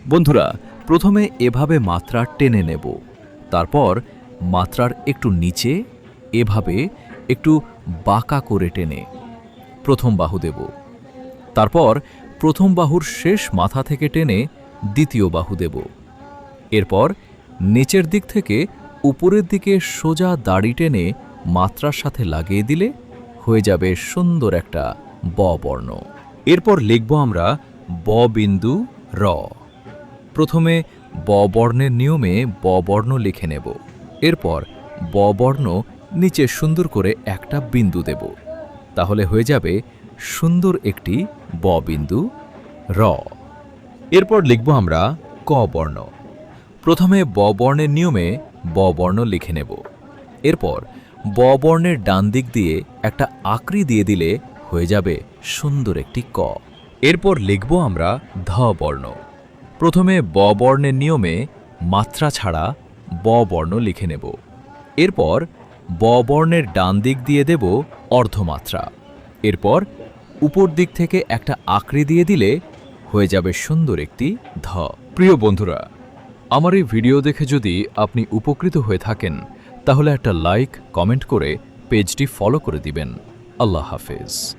বন্ধুরা, প্রথমে এভাবে মাত্রা টেনে নেব। তারপর মাত্রার একটু নিচে এভাবে একটু বাঁকা করে টেনে প্রথম বাহু দেব। তারপর প্রথম বাহুর শেষ মাথা থেকে টেনে দ্বিতীয় বাহু দেব। এরপর নিচের দিক থেকে উপরের দিকে সোজা দাড়ি টেনে মাত্রার সাথে লাগিয়ে দিলে হয়ে যাবে সুন্দর একটা ব বর্ণ। এরপর লিখব আমরা ব বিন্দু র। প্রথমে ব বর্ণের নিয়মে ব বর্ণ লিখে নেব। এরপর ব বর্ণ নিচে সুন্দর করে একটা বিন্দু দেব। তাহলে হয়ে যাবে সুন্দর একটি ব বিন্দু র। এরপর লিখব আমরা ক বর্ণ। প্রথমে ব বর্ণের নিয়মে ব বর্ণ লিখে নেব। এরপর ব বর্ণের ডান দিক দিয়ে একটা আকৃতি দিয়ে দিলে হয়ে যাবে সুন্দর একটি ক। এরপর লিখব আমরা ধ বর্ণ। প্রথমে ব বর্ণের নিয়মে মাত্রা ছাড়া ব বর্ণ লিখে নেব। এরপর ব বর্ণের ডান দিক দিয়ে দেব অর্ধমাত্রা। এরপর উপর দিক থেকে একটা আকৃতি দিয়ে দিলে হয়ে যাবে সুন্দর একটি ধ। প্রিয় বন্ধুরা, আমার এই ভিডিও দেখে যদি আপনি উপকৃত হয়ে থাকেন তাহলে একটা লাইক, কমেন্ট করে পেজটি ফলো করে দিবেন। আল্লাহ হাফেজ।